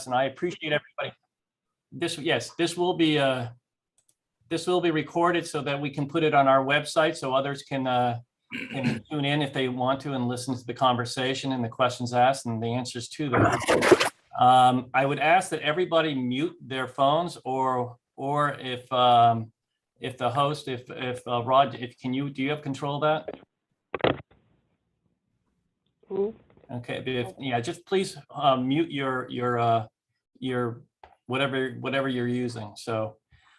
and I appreciate everybody. This will be recorded so that we can put it on our website so others can tune in if they want to and listen to the conversation and the questions asked and the answers to them. I would ask that everybody mute their phones, or if the host, Rod, do you have control of that? Okay, just please mute your whatever you're using. So,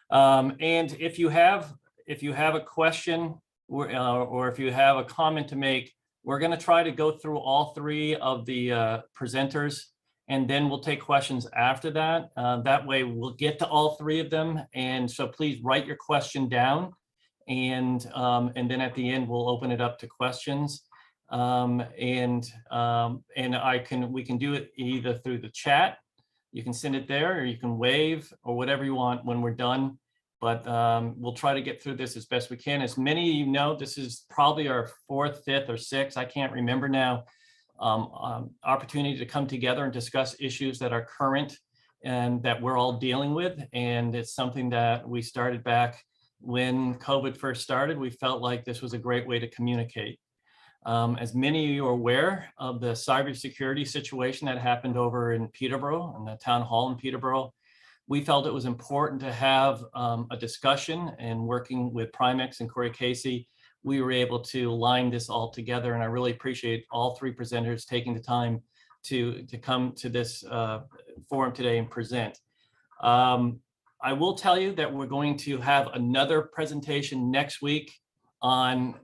and if you have a question or if you have a comment to make, we're going to try to go through all three of the presenters, and then we'll take questions after that. That way we'll get to all three of them. And so please write your question down, and then at the end we'll open it up to questions. And we can do it either through the chat. You can send it there, or you can wave, or whatever you want when we're done. But we'll try to get through this as best we can. As many of you know, this is probably our fourth, fifth, or sixth, I can't remember now, opportunity to come together and discuss issues that are current and that we're all dealing with. And it's something that we started back when COVID first started. We felt like this was a great way to communicate. As many of you are aware of the cybersecurity situation that happened over in Peterborough, in the town hall in Peterborough, we felt it was important to have a discussion, and working with Primex and Corey Casey, we were able to line this all together. And I really appreciate all three presenters taking the time to come to this forum today and present. I will tell you that we're going to have another presentation next week on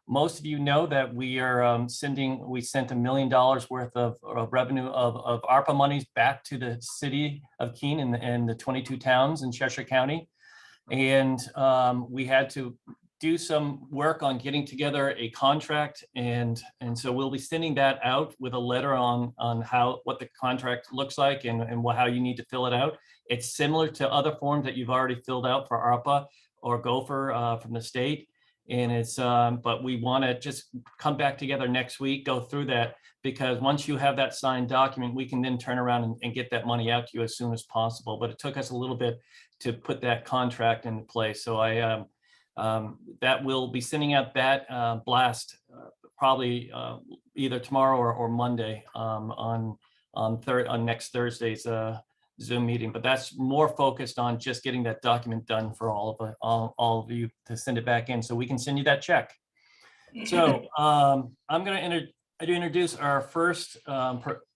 most of you know that we are sent $1 million worth of revenue of ARPA monies back to the city of Keene and the 22 towns in Cheshire County. And we had to do some work on getting together a contract. And so we'll be sending that out with a letter on what the contract looks like and how you need to fill it out. It's similar to other forms that you've already filled out for ARPA or Gopher from the state. And it's, but we want to just come back together next week, go through that, because once you have that signed document, we can then turn around and get that money out to you as soon as possible. But it took us a little bit to put that contract into place. So that will be sending out that blast probably either tomorrow or Monday on next Thursday's Zoom meeting, but that's more focused on just getting that document done for all of you to send it back in so we can send you that check. So I'm going to introduce our first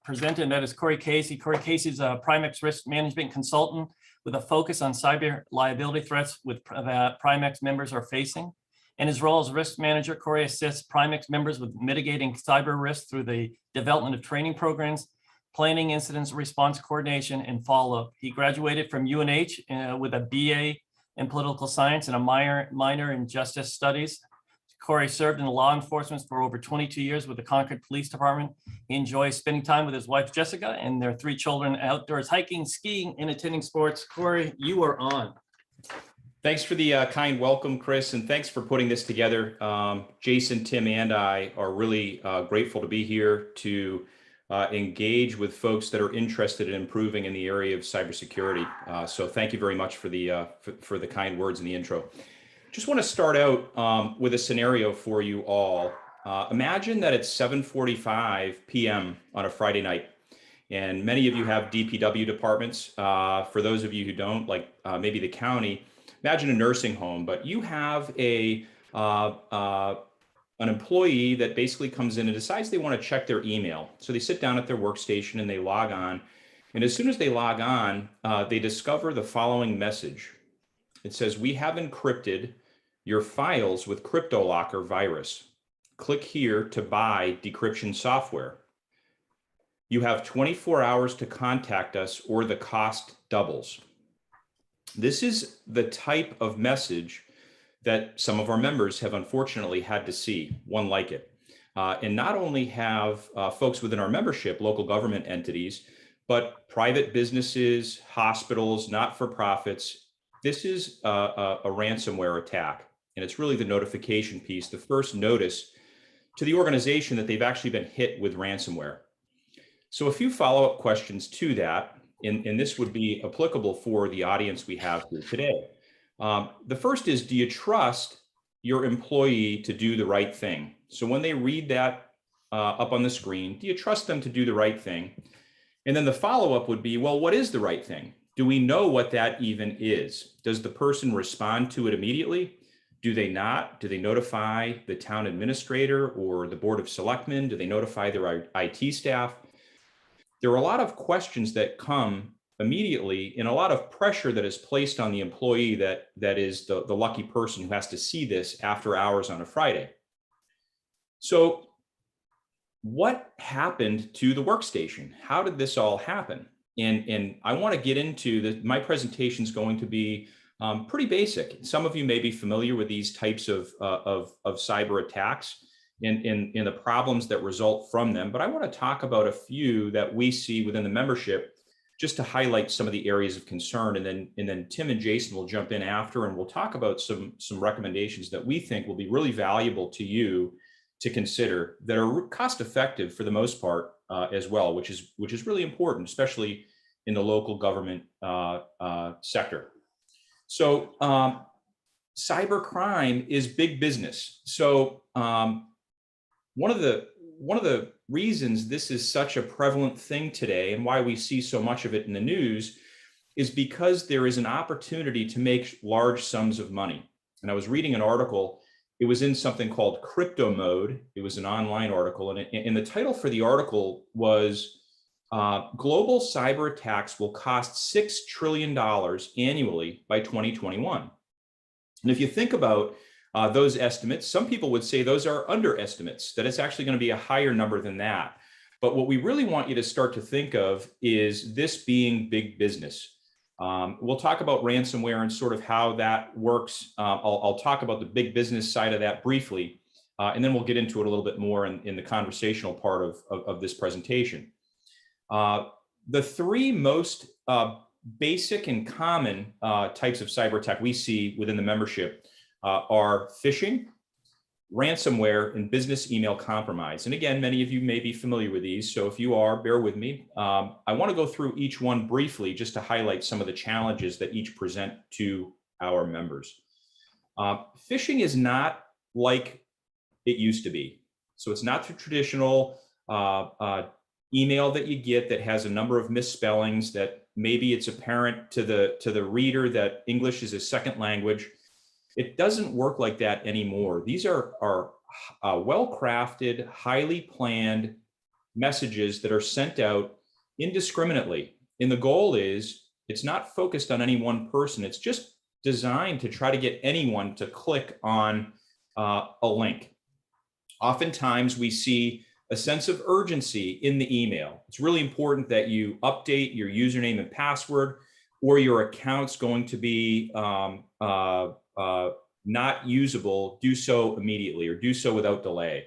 presenter, and that is Corey Casey. Corey Casey is a Primex risk management consultant with a focus on cyber liability threats with Primex members are facing. In his role as risk manager, Corey assists Primex members with mitigating cyber risk through the development of training programs, planning, incidents response coordination, and follow-up. He graduated from UNH with a BA in political science and a minor in justice studies. Corey served in law enforcement for over 22 years with the Concord Police Department. He enjoys spending time with his wife, Jessica, and their 3 children outdoors, hiking, skiing, and attending sports. Corey, you are on. Thanks for the kind welcome, Chris, and thanks for putting this together. Jason, Tim, and I are really grateful to be here to engage with folks that are interested in improving in the area of cybersecurity. So thank you very much for the kind words in the intro. Just want to start out with a scenario for you all. Imagine that it's 7:45 p.m. on a Friday night, and many of you have DPW departments. For those of you who don't, like maybe the county, imagine a nursing home, but you have an employee that basically comes in and decides they want to check their email. So they sit down at their workstation and they log on. And as soon as they log on, they discover the following message. It says, "We have encrypted your files with CryptoLocker virus. Click here to buy decryption software. You have 24 hours to contact us or the cost doubles." This is the type of message that some of our members have unfortunately had to see, one like it. And not only have folks within our membership, local government entities, but private businesses, hospitals, not-for-profits. This is a ransomware attack. And it's really the notification piece, the first notice to the organization that they've actually been hit with ransomware. So a few follow-up questions to that, and this would be applicable for the audience we have here today. The first is, do you trust your employee to do the right thing? So when they read that up on the screen, do you trust them to do the right thing? And then the follow-up would be, well, what is the right thing? Do we know what that even is? Does the person respond to it immediately? Do they not? Do they notify the town administrator or the Board of Selectmen? Do they notify their IT staff? There are a lot of questions that come immediately and a lot of pressure that is placed on the employee that is the lucky person who has to see this after hours on a Friday. So what happened to the workstation? How did this all happen? And I want to get into my presentation is going to be pretty basic. Some of you may be familiar with these types of cyber attacks and the problems that result from them. But I want to talk about a few that we see within the membership, just to highlight some of the areas of concern. And then Tim and Jason will jump in after, and we'll talk about some recommendations that we think will be really valuable to you to consider, that are cost effective for the most part as well, which is really important, especially in the local government sector. So cyber crime is big business. So one of the reasons this is such a prevalent thing today, and why we see so much of it in the news, is because there is an opportunity to make large sums of money. And I was reading an article. It was in something called Crypto Mode. It was an online article, and the title for the article was Global Cyber Attacks Will Cost $6 trillion Annually by 2021. And if you think about those estimates, some people would say those are underestimates, that it's actually going to be a higher number than that. But what we really want you to start to think of is this being big business. We'll talk about ransomware and sort of how that works. I'll talk about the big business side of that briefly, and then we'll get into it a little bit more in the conversational part of this presentation. The three most basic and common types of cyber attack we see within the membership are phishing, ransomware, and business email compromise. And again, many of you may be familiar with these, so if you are, bear with me. I want to go through each one briefly just to highlight some of the challenges that each present to our members. Phishing is not like it used to be. So it's not the traditional email that you get that has a number of misspellings, that maybe it's apparent to the reader that English is a second language. It doesn't work like that anymore. These are well-crafted, highly planned messages that are sent out indiscriminately. And the goal is, it's not focused on any one person. It's just designed to try to get anyone to click on a link. Oftentimes we see a sense of urgency in the email. It's really important that you update your username and password, or your account's going to be not usable. Do so immediately, or do so without delay.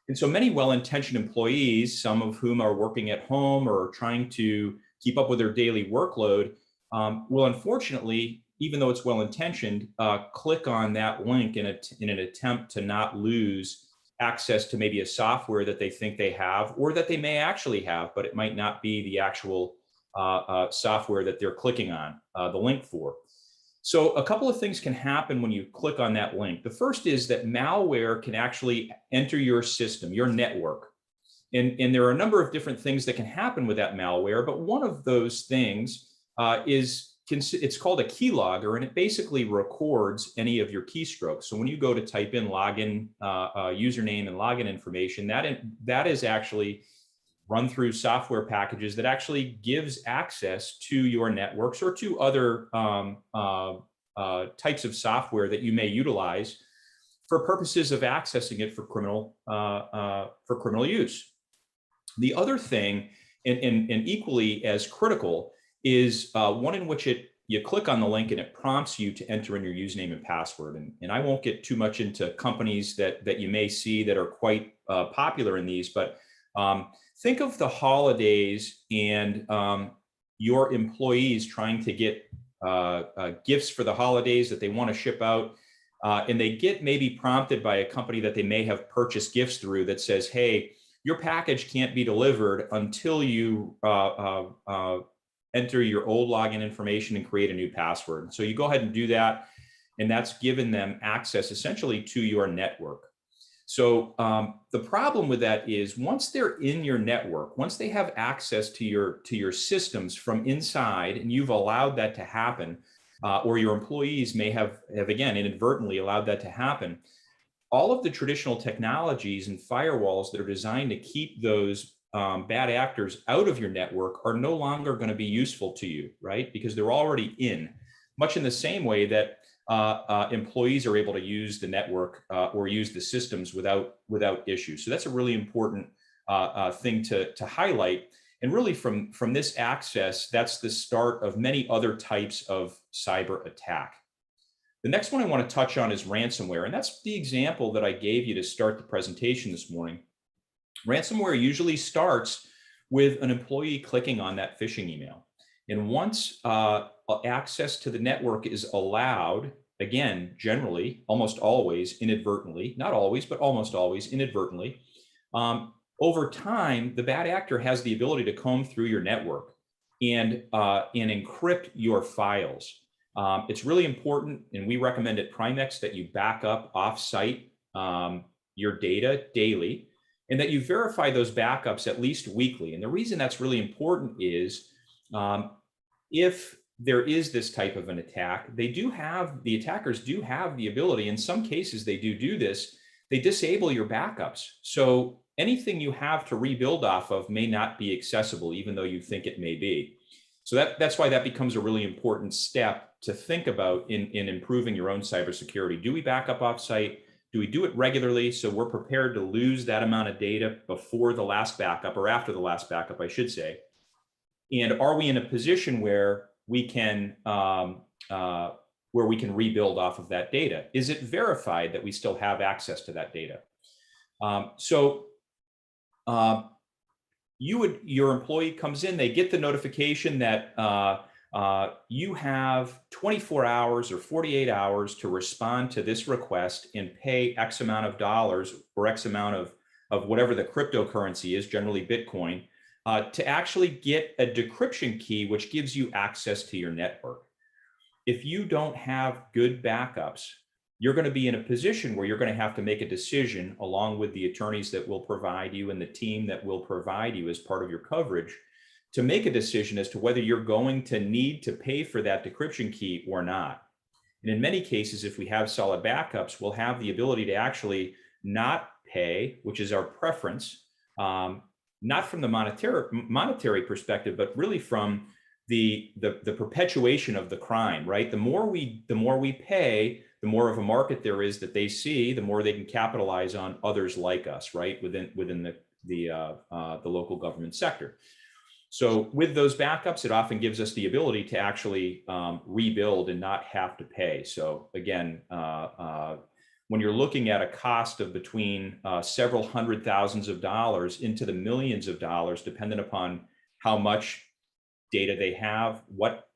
And so many well-intentioned employees, some of whom are working at home or trying to keep up with their daily workload, will unfortunately, even though it's well-intentioned, click on that link in an attempt to not lose access to maybe a software that they think they have, or that they may actually have, but it might not be the actual software that they're clicking on the link for. So a couple of things can happen when you click on that link. The first is that malware can actually enter your system, your network. And there are a number of different things that can happen with that malware, but one of those things it's called a keylogger, and it basically records any of your keystrokes. So when you go to type in login username and login information, that is actually run through software packages that actually gives access to your networks or to other types of software that you may utilize for purposes of accessing it for criminal use. The other thing, and equally as critical, is one in which you click on the link and it prompts you to enter in your username and password. And I won't get too much into companies that you may see that are quite popular in these, but think of the holidays and your employees trying to get gifts for the holidays that they want to ship out. And they get maybe prompted by a company that they may have purchased gifts through that says, hey, your package can't be delivered until you enter your old login information and create a new password. So you go ahead and do that, and that's given them access essentially to your network. So the problem with that is once they're in your network, once they have access to your systems from inside, and you've allowed that to happen, or your employees may have again inadvertently allowed that to happen, all of the traditional technologies and firewalls that are designed to keep those bad actors out of your network are no longer going to be useful to you, right? Because they're already in, much in the same way that employees are able to use the network or use the systems without issue. So that's a really important thing to highlight. And really from this access, that's the start of many other types of cyber attack. The next one I want to touch on is ransomware. And that's the example that I gave you to start the presentation this morning. Ransomware usually starts with an employee clicking on that phishing email. And once access to the network is allowed, again, generally, almost always inadvertently, not always, but almost always inadvertently, over time, the bad actor has the ability to comb through your network and encrypt your files. It's really important, and we recommend at Primex that you back up off-site your data daily, and that you verify those backups at least weekly. And the reason that's really important is if there is this type of an attack, the attackers do have the ability, in some cases they do this, they disable your backups. So anything you have to rebuild off of may not be accessible, even though you think it may be. So that's why that becomes a really important step to think about in improving your own cybersecurity. Do we back up offsite? Do we do it regularly so we're prepared to lose that amount of data before the last backup, or after the last backup, I should say? And are we in a position where we can rebuild off of that data? Is it verified that we still have access to that data? Your employee comes in, they get the notification that you have 24 hours or 48 hours to respond to this request and pay X amount of dollars or X amount of whatever the cryptocurrency is, generally Bitcoin, to actually get a decryption key, which gives you access to your network. If you don't have good backups, you're going to be in a position where you're going to have to make a decision along with the attorneys that will provide you and the team that will provide you as part of your coverage to make a decision as to whether you're going to need to pay for that decryption key or not. And in many cases, if we have solid backups, we'll have the ability to actually not pay, which is our preference, not from the monetary perspective, but really from the perpetuation of the crime, right? The more we pay, the more of a market there is that they see, the more they can capitalize on others like us, right? Within the local government sector. So with those backups, it often gives us the ability to actually rebuild and not have to pay. So again, when you're looking at a cost of between several hundred thousands of dollars into the millions of dollars, dependent upon how much data they have, what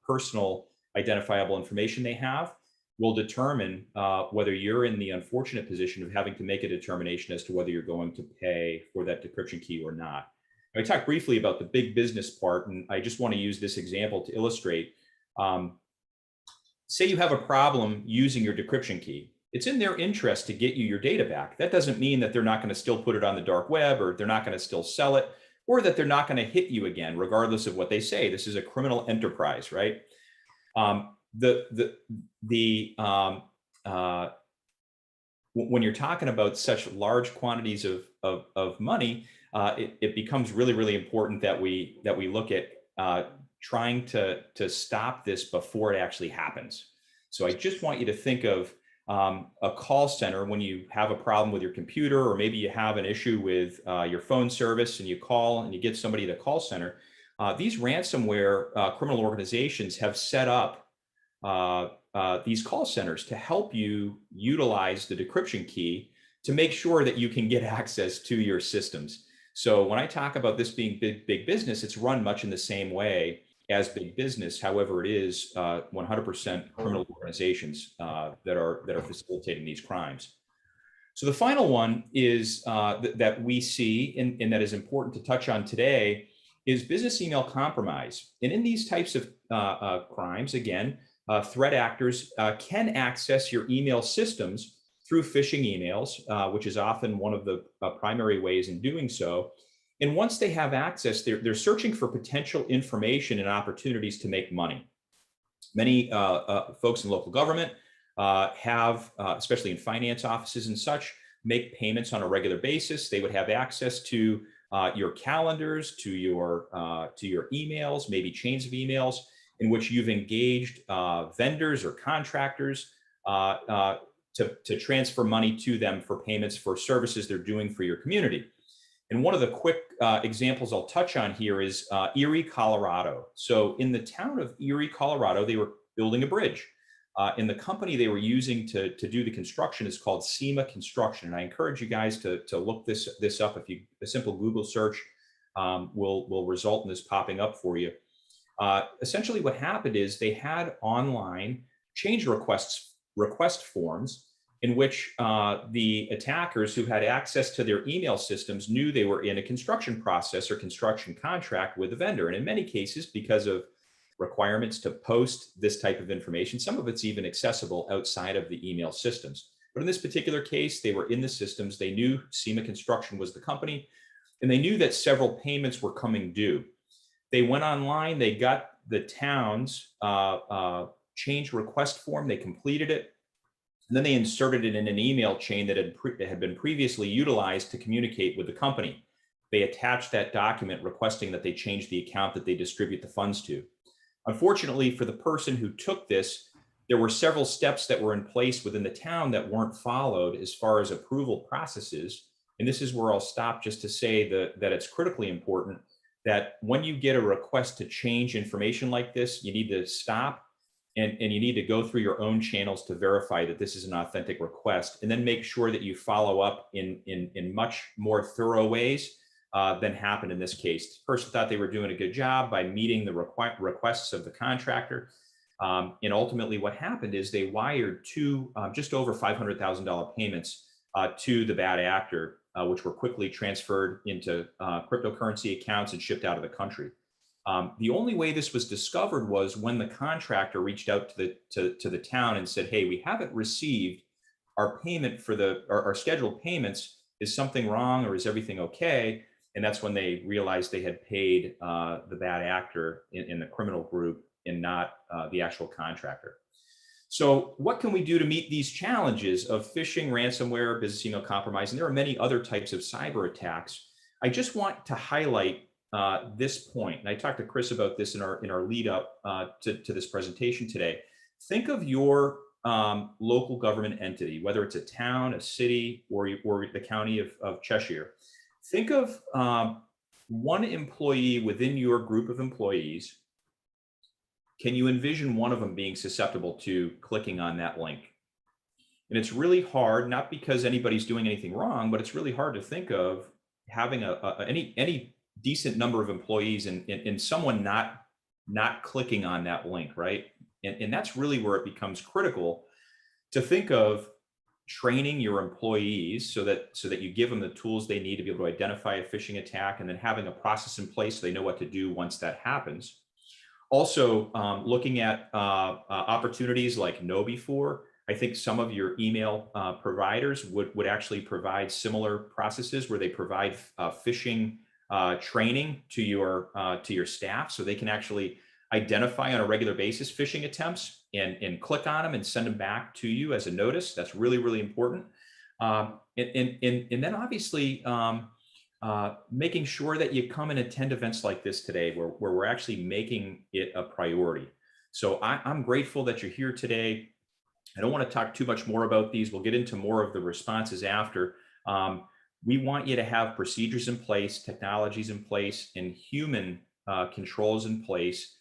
personal identifiable information they have, will determine whether you're in the unfortunate position of having to make a determination as to whether you're going to pay for that decryption key or not. I talked briefly about the big business part, and I just want to use this example to illustrate. Say you have a problem using your decryption key. It's in their interest to get you your data back. That doesn't mean that they're not going to still put it on the dark web, or they're not going to still sell it, or that they're not going to hit you again, regardless of what they say. This is a criminal enterprise, right? When you're talking about such large quantities of money, it becomes really, really important that we look at trying to stop this before it actually happens. So I just want you to think of a call center when you have a problem with your computer, or maybe you have an issue with your phone service and you call and you get somebody at a call center. These ransomware criminal organizations have set up these call centers to help you utilize the decryption key to make sure that you can get access to your systems. So when I talk about this being big business, it's run much in the same way as big business. However, it is 100% criminal organizations that are facilitating these crimes. So the final one is that we see, and that is important to touch on today, is business email compromise. And in these types of crimes, again, threat actors can access your email systems through phishing emails, which is often one of the primary ways in doing so. And once they have access, they're searching for potential information and opportunities to make money. Many folks in local government have, especially in finance offices and such, make payments on a regular basis. They would have access to your calendars, to your emails, maybe chains of emails in which you've engaged vendors or contractors to transfer money to them for payments for services they're doing for your community. And one of the quick examples I'll touch on here is Erie, Colorado. So in the town of Erie, Colorado, they were building a bridge. And the company they were using to do the construction is called SEMA Construction. And I encourage you guys to look this up. If a simple Google search will result in this popping up for you. Essentially what happened is they had online change request forms in which the attackers who had access to their email systems knew they were in a construction process or construction contract with the vendor. And in many cases, because of requirements to post this type of information, some of it's even accessible outside of the email systems. But in this particular case, they were in the systems. They knew SEMA Construction was the company, and they knew that several payments were coming due. They went online, they got the town's change request form, they completed it, and then they inserted it in an email chain that had been previously utilized to communicate with the company. They attached that document requesting that they change the account that they distribute the funds to. Unfortunately, for the person who took this, there were several steps that were in place within the town that weren't followed as far as approval processes. And this is where I'll stop just to say that it's critically important that when you get a request to change information like this, you need to stop and you need to go through your own channels to verify that this is an authentic request, and then make sure that you follow up in much more thorough ways than happened in this case. The person thought they were doing a good job by meeting the requests of the contractor. And ultimately what happened is they wired two just over $500,000 payments to the bad actor, which were quickly transferred into cryptocurrency accounts and shipped out of the country. The only way this was discovered was when the contractor reached out to the town and said, hey, we haven't received our payment for our scheduled payments. Is something wrong or is everything okay? And that's when they realized they had paid the bad actor in the criminal group and not the actual contractor. So what can we do to meet these challenges of phishing, ransomware, business email compromise? And there are many other types of cyber attacks. I just want to highlight this point, and I talked to Chris about this in our lead up to this presentation today. Think of your local government entity, whether it's a town, a city, or the county of Cheshire. Think of one employee within your group of employees. Can you envision one of them being susceptible to clicking on that link? And it's really hard, not because anybody's doing anything wrong, but it's really hard to think of having any decent number of employees and someone not clicking on that link, right? And that's really where it becomes critical to think of training your employees so that you give them the tools they need to be able to identify a phishing attack, and then having a process in place so they know what to do once that happens. Also, looking at opportunities like KnowBe4. I think some of your email providers would actually provide similar processes where they provide phishing training to your staff, so they can actually identify on a regular basis phishing attempts and click on them and send them back to you as a notice. That's really, really important. And then obviously making sure that you come and attend events like this today where we're actually making it a priority. So I'm grateful that you're here today. I don't want to talk too much more about these. We'll get into more of the responses after. We want you to have procedures in place, technologies in place, and human controls in place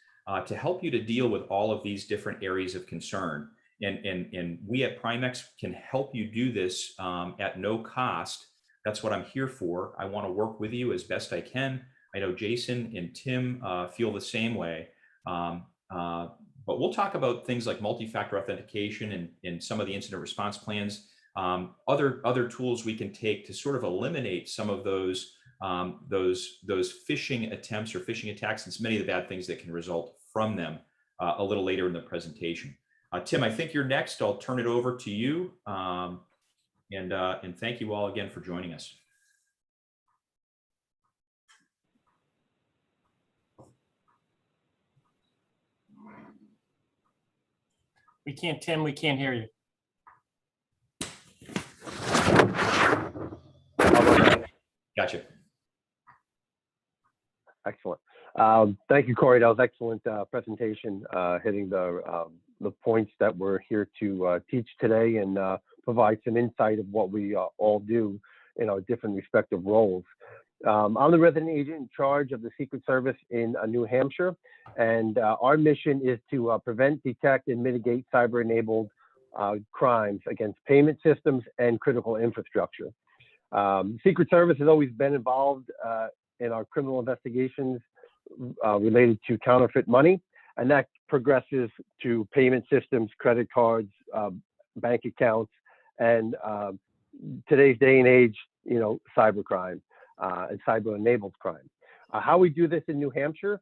to help you to deal with all of these different areas of concern. And we at Primex can help you do this at no cost. That's what I'm here for. I want to work with you as best I can. I know Jason and Tim feel the same way. But we'll talk about things like multi-factor authentication and some of the incident response plans Other tools we can take to sort of eliminate some of those phishing attempts or phishing attacks, and so many of the bad things that can result from them a little later in the presentation. Tim, I think you're next. I'll turn it over to you. And thank you all again for joining us. Tim, we can't hear you. Gotcha. Excellent. Thank you, Corey. That was excellent presentation, hitting the points that we're here to teach today and provide some insight of what we all do in our different respective roles. I'm the resident agent in charge of the Secret Service in New Hampshire, and our mission is to prevent, detect, and mitigate cyber-enabled crimes against payment systems and critical infrastructure. Secret Service has always been involved in our criminal investigations related to counterfeit money, and that progresses to payment systems, credit cards, bank accounts, and today's day and age, cybercrime and cyber-enabled crime. How we do this in New Hampshire,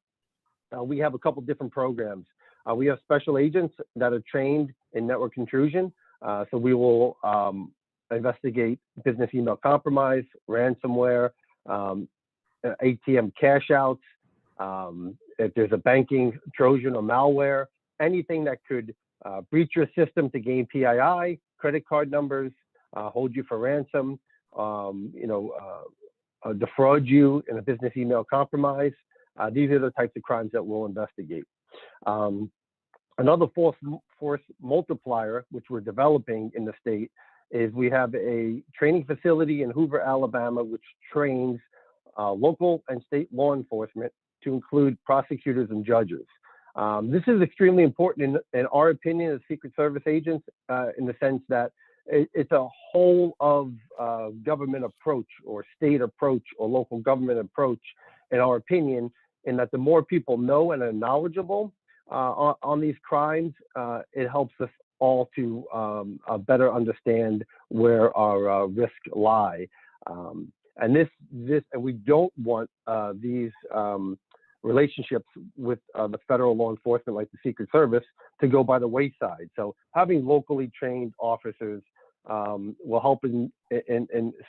we have a couple different programs. We have special agents that are trained in network intrusion, so we will investigate business email compromise, ransomware, ATM cash outs, if there's a banking Trojan or malware, anything that could breach your system to gain PII, credit card numbers, hold you for ransom, defraud you in a business email compromise. These are the types of crimes that we'll investigate. Another force multiplier, which we're developing in the state, is we have a training facility in Hoover, Alabama, which trains local and state law enforcement to include prosecutors and judges. This is extremely important in our opinion as Secret Service agents, in the sense that it's a whole of government approach or state approach or local government approach, in our opinion, in that the more people know and are knowledgeable on these crimes, it helps us all to better understand where our risks lie. And we don't want these relationships with the federal law enforcement like the Secret Service to go by the wayside. So having locally trained officers will help in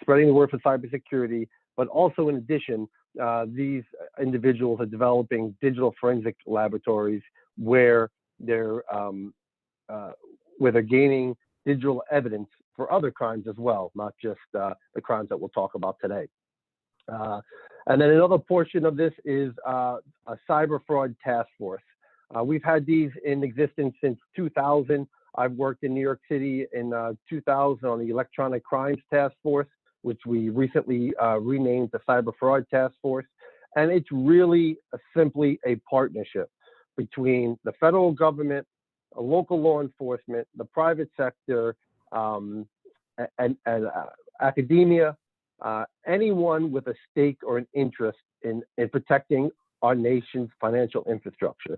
spreading the word for cybersecurity, but also in addition, these individuals are developing digital forensic laboratories where they're gaining digital evidence for other crimes as well, not just the crimes that we'll talk about today. And then another portion of this is a cyber fraud task force. We've had these in existence since 2000. I've worked in New York City in 2000 on the Electronic Crimes Task Force, which we recently renamed the Cyber Fraud Task Force. And it's really simply a partnership between the federal government, local law enforcement, the private sector, and academia, anyone with a stake or an interest in protecting our nation's financial infrastructure.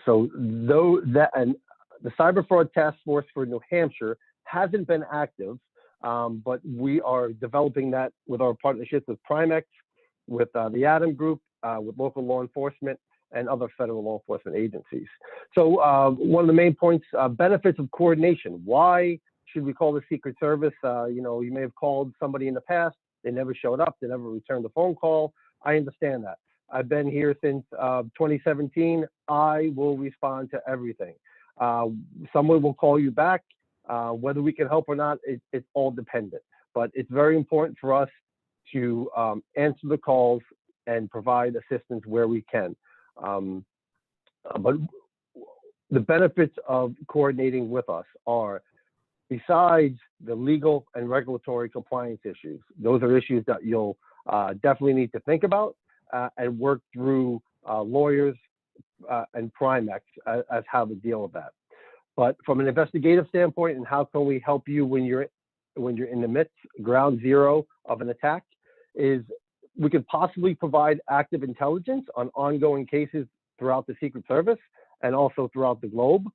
So the Cyber Fraud Task Force for New Hampshire hasn't been active, but we are developing that with our partnerships with Primex, with the Adam Group, with local law enforcement, and other federal law enforcement agencies. So one of the main points, benefits of coordination. Why should we call the Secret Service? You may have called somebody in the past, they never showed up, they never returned the phone call. I understand that. I've been here since 2017. I will respond to everything. Someone will call you back. Whether we can help or not, it's all dependent. But it's very important for us to answer the calls and provide assistance where we can. But the benefits of coordinating with us are, besides the legal and regulatory compliance issues, those are issues that you'll definitely need to think about and work through lawyers and Primex as how to deal with that. But from an investigative standpoint, and how can we help you when you're in the midst, ground zero of an attack, is we could possibly provide active intelligence on ongoing cases throughout the Secret Service and also throughout the globe.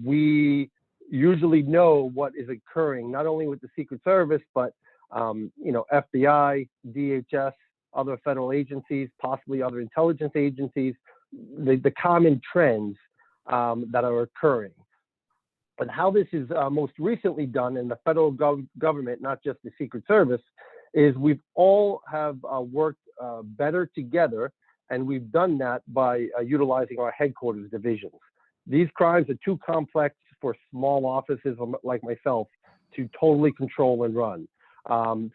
We usually know what is occurring, not only with the Secret Service, but FBI, DHS, other federal agencies, possibly other intelligence agencies, the common trends that are occurring. And how this is most recently done in the federal government, not just the Secret Service, is we've all have worked better together, and we've done that by utilizing our headquarters divisions. These crimes are too complex for small offices like myself to totally control and run.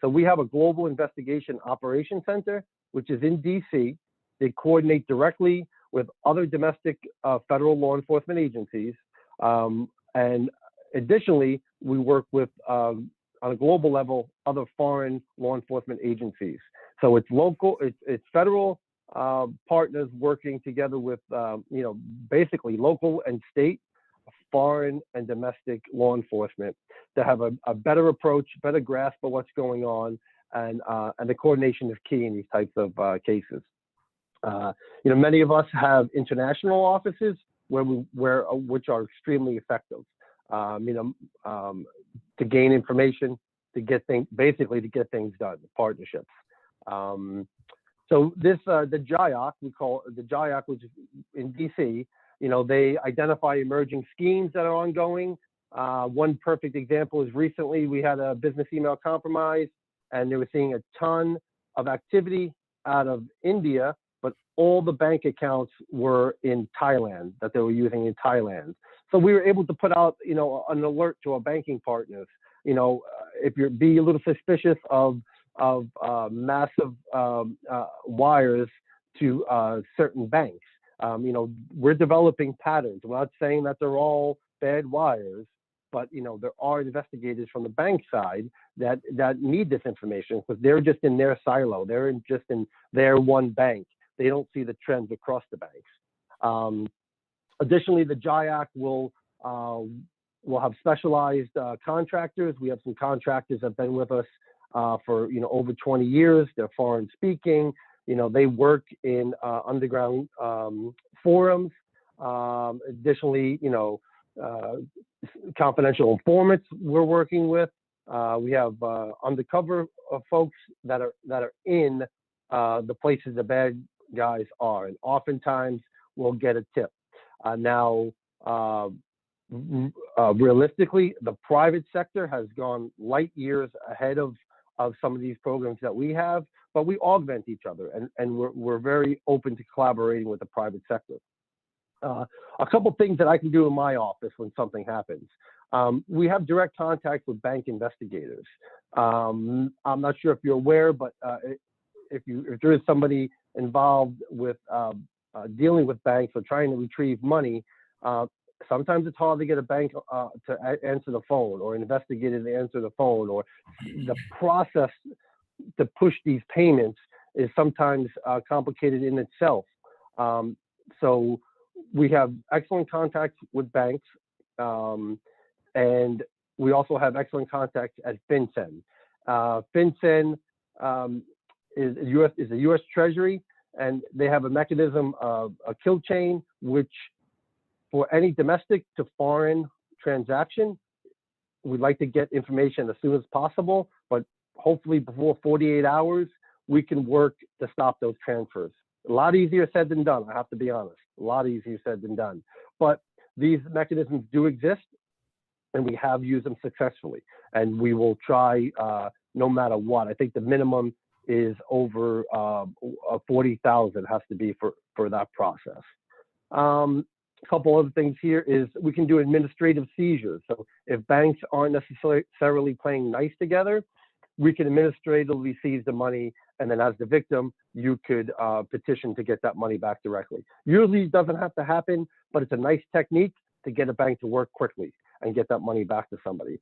So we have a global investigation operations center, which is in DC. They coordinate directly with other domestic federal law enforcement agencies. And additionally, we work with, on a global level, other foreign law enforcement agencies. So it's local, it's federal partners working together with, basically local and state, foreign and domestic law enforcement to have a better approach, better grasp of what's going on, and the coordination is key in these types of cases. Many of us have international offices which are extremely effective. To gain information, to get things done, partnerships. So this, the JIOC, we call it the JIOC, which is in DC, they identify emerging schemes that are ongoing. One perfect example is recently we had a business email compromise, and they were seeing a ton of activity out of India, but all the bank accounts were in Thailand, that they were using in Thailand. So we were able to put out, an alert to our banking partners. If you're be a little suspicious of massive wires to certain banks, we're developing patterns. We're not saying that they're all bad wires, but there are investigators from the bank side that need this information because they're just in their silo. They're just in their one bank. They don't see the trends across the banks. Additionally, the JIAC will have specialized contractors. We have some contractors that have been with us for over 20 years. They're foreign speaking. They work in underground forums. Additionally, confidential informants we're working with. We have undercover folks that are in the places the bad guys are, and oftentimes we'll get a tip. Realistically, the private sector has gone light years ahead of some of these programs that we have, but we augment each other, and we're very open to collaborating with the private sector. A couple things that I can do in my office when something happens. We have direct contact with bank investigators. I'm not sure if you're aware, but if there is somebody involved with dealing with banks or trying to retrieve money, sometimes it's hard to get a bank to answer the phone, or an investigator to answer the phone, or the process to push these payments is sometimes complicated in itself. So we have excellent contacts with banks, and we also have excellent contacts at FinCEN. FinCEN is a U.S. Treasury, and they have a mechanism of a kill chain, which for any domestic to foreign transaction, we'd like to get information as soon as possible, but hopefully before 48 hours, we can work to stop those transfers. A lot easier said than done, I have to be honest. A lot easier said than done. But these mechanisms do exist, and we have used them successfully. And we will try no matter what. I think the minimum is over 40,000 has to be for that process. A couple other things here is we can do administrative seizures. So if banks aren't necessarily playing nice together, we can administratively seize the money, and then as the victim, you could petition to get that money back directly. Usually it doesn't have to happen, but it's a nice technique to get a bank to work quickly and get that money back to somebody.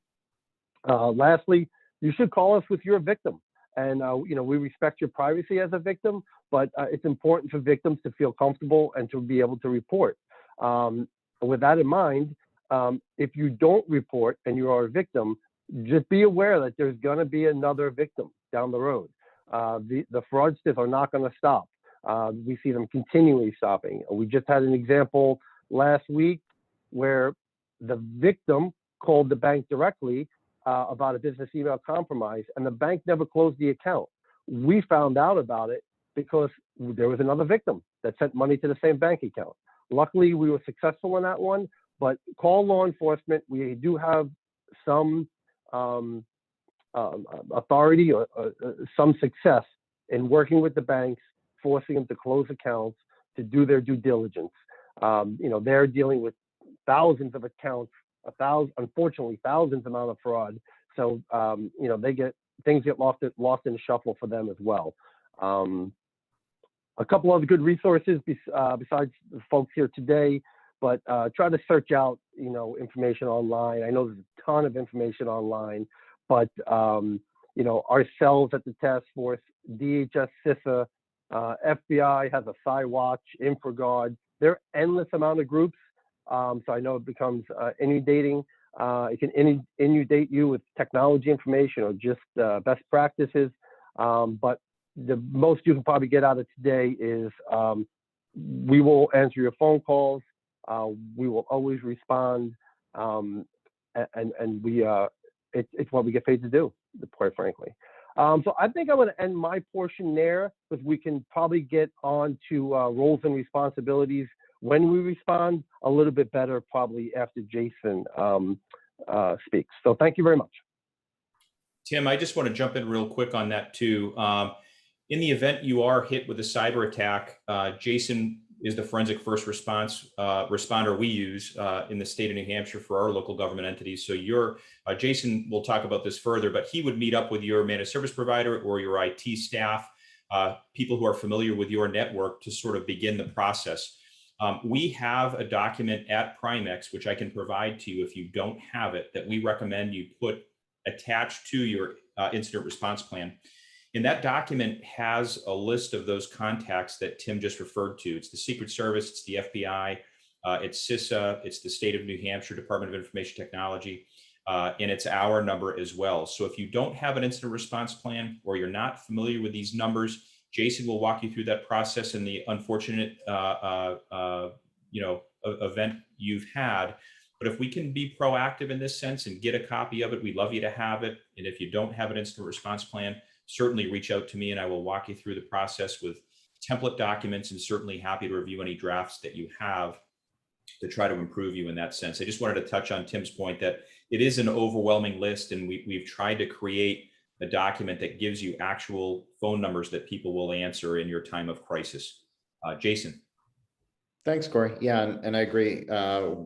Lastly, you should call us with your victim. And we respect your privacy as a victim, but it's important for victims to feel comfortable and to be able to report. With that in mind, if you don't report and you are a victim, just be aware that there's going to be another victim down the road. The fraudsters are not going to stop. We see them continually stopping. We just had an example last week where the victim called the bank directly about a business email compromise, and the bank never closed the account. We found out about it because there was another victim that sent money to the same bank account. Luckily, we were successful in that one, but call law enforcement. We do have some authority or some success in working with the banks, forcing them to close accounts, to do their due diligence. They're dealing with thousands of accounts, unfortunately, thousands amount of fraud. So, things get lost in the shuffle for them as well. A couple other good resources besides the folks here today, but try to search out, information online. I know there's a ton of information online, but, ourselves at the task force, DHS, CISA, FBI has a CyWatch, InfraGard. There are endless amount of groups. So I know it becomes inundating. It can inundate you with technology information or just best practices. But the most you can probably get out of today is we will answer your phone calls. We will always respond. And it's what we get paid to do, quite frankly. So I think I'm going to end my portion there, because we can probably get on to roles and responsibilities when we respond a little bit better, probably after Jason speaks. So thank you very much. Tim, I just want to jump in real quick on that too. In the event you are hit with a cyber attack, Jason is the forensic first response responder we use in the state of New Hampshire for our local government entities. So Jason will talk about this further, but he would meet up with your managed service provider or your IT staff, people who are familiar with your network, to sort of begin the process. We have a document at Primex, which I can provide to you if you don't have it, that we recommend you put attached to your incident response plan. And that document has a list of those contacts that Tim just referred to. It's the Secret Service, it's the FBI, it's CISA, it's the State of New Hampshire Department of Information Technology, and it's our number as well. So if you don't have an incident response plan, or you're not familiar with these numbers, Jason will walk you through that process and the unfortunate event you've had. But if we can be proactive in this sense and get a copy of it, we'd love you to have it. And if you don't have an incident response plan, certainly reach out to me and I will walk you through the process with template documents, and certainly happy to review any drafts that you have to try to improve you in that sense. I just wanted to touch on Tim's point that it is an overwhelming list, and we've tried to create a document that gives you actual phone numbers that people will answer in your time of crisis. Jason. Thanks, Corey. Yeah, and I agree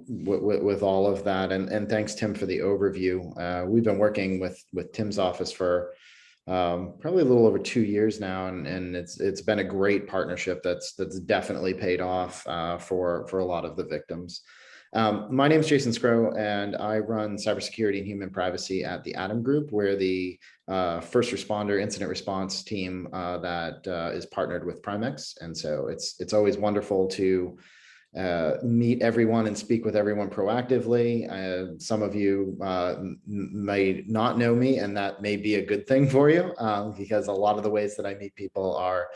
with all of that. And thanks, Tim, for the overview. We've been working with Tim's office for probably a little over 2 years now, and it's been a great partnership that's definitely paid off for a lot of the victims. My name is Jason Scrow, and I run cybersecurity and human privacy at the Atom Group. We're the first responder incident response team that is partnered with Primex, and so it's always wonderful to meet everyone and speak with everyone proactively. Some of you may not know me, and that may be a good thing for you, because a lot of the ways that I meet people are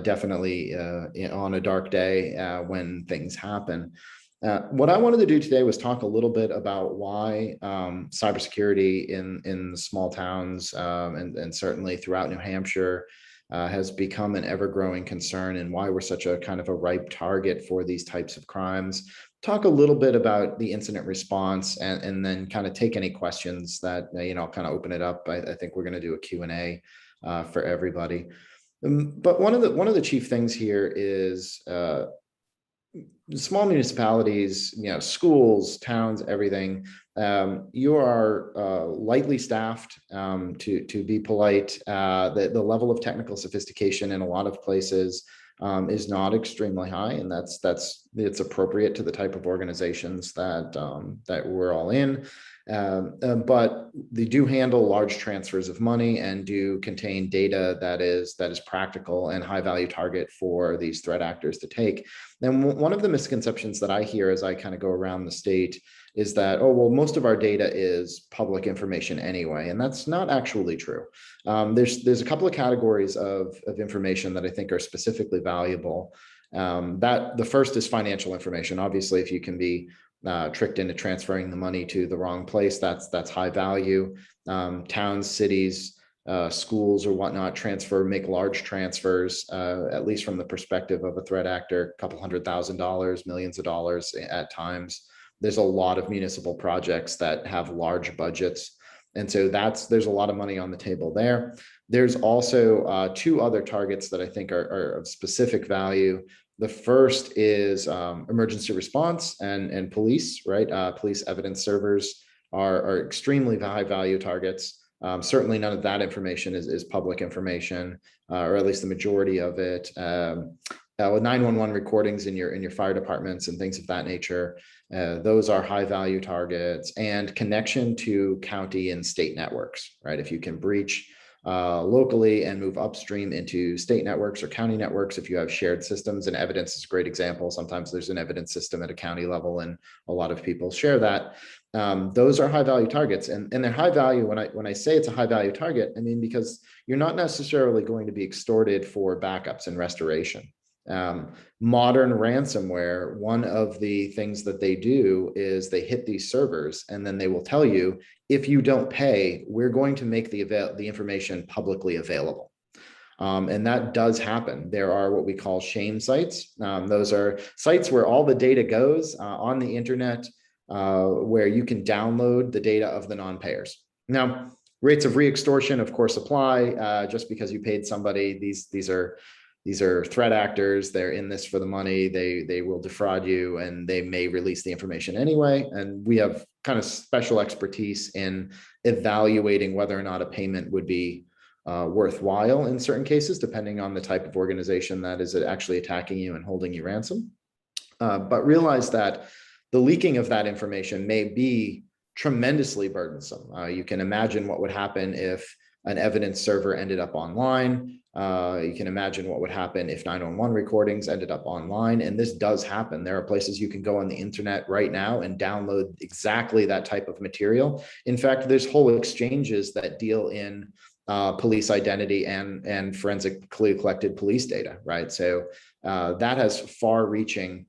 definitely on a dark day when things happen. What I wanted to do today was talk a little bit about why cybersecurity in the small towns and certainly throughout New Hampshire has become an ever-growing concern, and why we're such a kind of a ripe target for these types of crimes. Talk a little bit about the incident response, and then kind of take any questions that, kind of open it up. I think we're going to do a Q&A for everybody. But one of the chief things here is small municipalities, schools, towns, everything. You are lightly staffed, to be polite. The level of technical sophistication in a lot of places is not extremely high, and it's appropriate to the type of organizations that we're all in. But they do handle large transfers of money and do contain data that is practical and high value target for these threat actors to take. And one of the misconceptions that I hear as I kind of go around the state is that, oh, well, most of our data is public information anyway, and that's not actually true. There's a couple of categories of information that I think are specifically valuable. That the first is financial information. Obviously, if you can be tricked into transferring the money to the wrong place. That's high value. Towns, cities, schools or whatnot make large transfers, at least from the perspective of a threat actor, a couple $100,000, millions of dollars at times. There's a lot of municipal projects that have large budgets. And so there's a lot of money on the table there. There's also two other targets that I think are of specific value. The first is emergency response and police, right? Police evidence servers are extremely high value targets. Certainly none of that information is public information, or at least the majority of it. With 911 recordings in your fire departments and things of that nature, those are high value targets, and connection to county and state networks, right? If you can breach locally and move upstream into state networks or county networks, if you have shared systems, and evidence is a great example. Sometimes there's an evidence system at a county level and a lot of people share that. Those are high value targets, and they're high value. When I say it's a high value target, I mean, because you're not necessarily going to be extorted for backups and restoration. Modern ransomware, one of the things that they do is they hit these servers, and then they will tell you, if you don't pay, we're going to make the information publicly available. And that does happen. There are what we call shame sites. Those are sites where all the data goes on the internet, where you can download the data of the non-payers. Now, rates of re-extortion, of course, apply. Just because you paid somebody, these are threat actors. They're in this for the money. They will defraud you, and they may release the information anyway. And we have kind of special expertise in evaluating whether or not a payment would be worthwhile in certain cases, depending on the type of organization that is actually attacking you and holding you ransom. But realize that the leaking of that information may be tremendously burdensome. You can imagine what would happen if an evidence server ended up online. You can imagine what would happen if 911 recordings ended up online. And this does happen. There are places you can go on the internet right now and download exactly that type of material. In fact, there's whole exchanges that deal in police identity and forensically collected police data, right? So that has far-reaching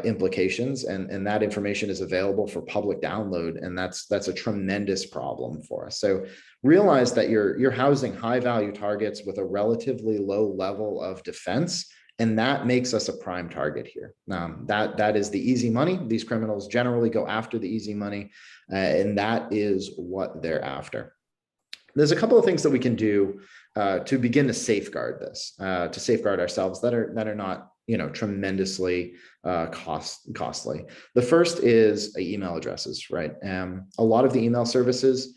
implications, and that information is available for public download, and that's a tremendous problem for us. So realize that you're housing high value targets with a relatively low level of defense, and that makes us a prime target here. That is the easy money. These criminals generally go after the easy money, and that is what they're after. There's a couple of things that we can do to begin to safeguard this, to safeguard ourselves that are not, tremendously costly. The first is email addresses, right? A lot of the email services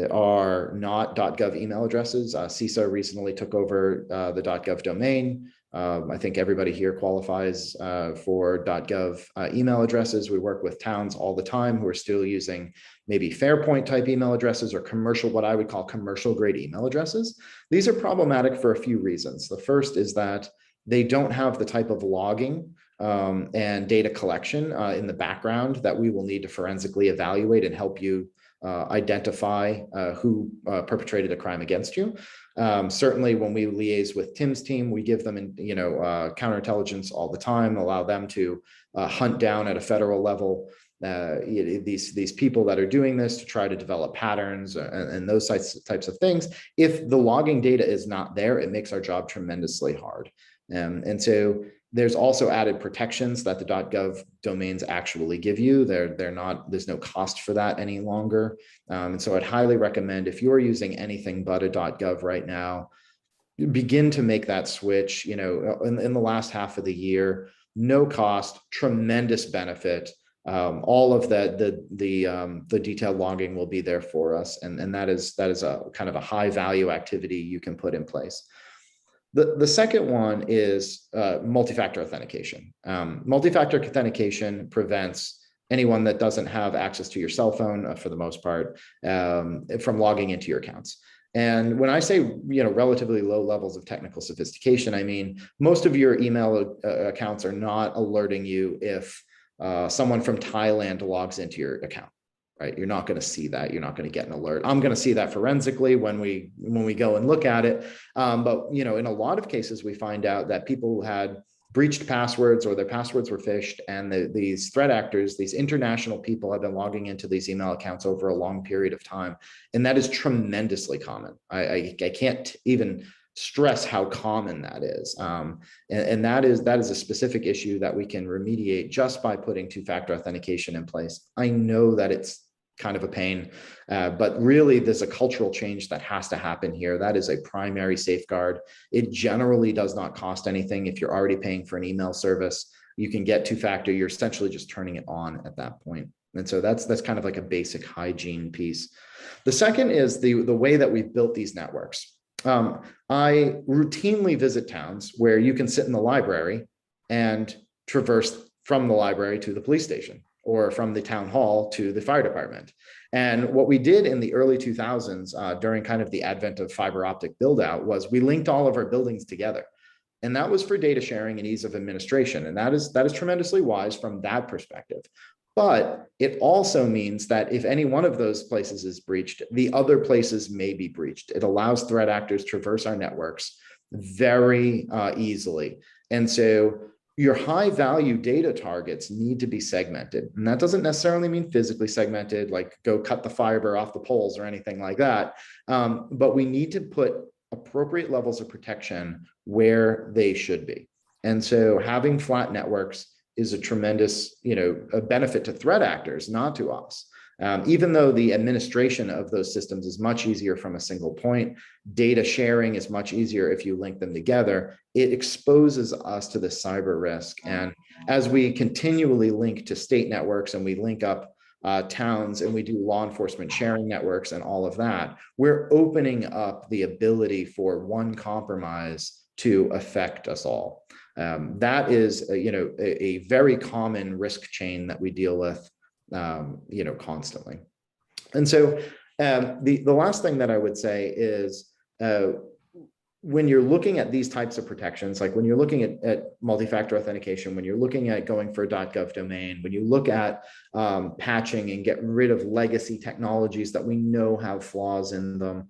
are not .gov email addresses. CISA recently took over the .gov domain. I think everybody here qualifies for .gov email addresses. We work with towns all the time who are still using maybe Fairpoint type email addresses or what I would call commercial grade email addresses. These are problematic for a few reasons. The first is that they don't have the type of logging and data collection in the background that we will need to forensically evaluate and help you identify who perpetrated a crime against you. Certainly when we liaise with Tim's team, we give them counterintelligence all the time, allow them to hunt down at a federal level these people that are doing this, to try to develop patterns and those types of things. If the logging data is not there, it makes our job tremendously hard. And so there's also added protections that the .gov domains actually give you. There's no cost for that any longer. And so I'd highly recommend, if you're using anything but a .gov right now, begin to make that switch. In the last half of the year, no cost, tremendous benefit. All of the detailed logging will be there for us, and that is a kind of a high value activity you can put in place. The second one is multi-factor authentication. Multi-factor authentication prevents anyone that doesn't have access to your cell phone, for the most part, from logging into your accounts. And when I say, relatively low levels of technical sophistication, I mean, most of your email accounts are not alerting you if someone from Thailand logs into your account, right? You're not going to see that. You're not going to get an alert. I'm going to see that forensically when we go and look at it. But, in a lot of cases, we find out that people had breached passwords or their passwords were phished, and these threat actors, these international people, have been logging into these email accounts over a long period of time. And that is tremendously common. I can't even stress how common that is. And that is a specific issue that we can remediate just by putting two-factor authentication in place. I know that it's kind of a pain, but really there's a cultural change that has to happen here. That is a primary safeguard. It generally does not cost anything. If you're already paying for an email service, you can get two-factor. You're essentially just turning it on at that point. And so that's kind of like a basic hygiene piece. The second is the way that we've built these networks. I routinely visit towns where you can sit in the library and traverse from the library to the police station, or from the town hall to the fire department. And what we did in the early 2000s, during kind of the advent of fiber optic build out, was we linked all of our buildings together. And that was for data sharing and ease of administration. And that is tremendously wise from that perspective. But it also means that if any one of those places is breached, the other places may be breached. It allows threat actors to traverse our networks very easily. And so your high value data targets need to be segmented. And that doesn't necessarily mean physically segmented, like go cut the fiber off the poles or anything like that. But we need to put appropriate levels of protection where they should be. And so having flat networks is a tremendous, a benefit to threat actors, not to us. Even though the administration of those systems is much easier from a single point, data sharing is much easier if you link them together. It exposes us to the cyber risk. And as we continually link to state networks and we link up towns and we do law enforcement sharing networks and all of that, we're opening up the ability for one compromise to affect us all. That is, a very common risk chain that we deal with constantly. And so the last thing that I would say is when you're looking at these types of protections, like when you're looking at multi-factor authentication, when you're looking at going for a .gov domain, when you look at patching and get rid of legacy technologies that we know have flaws in them,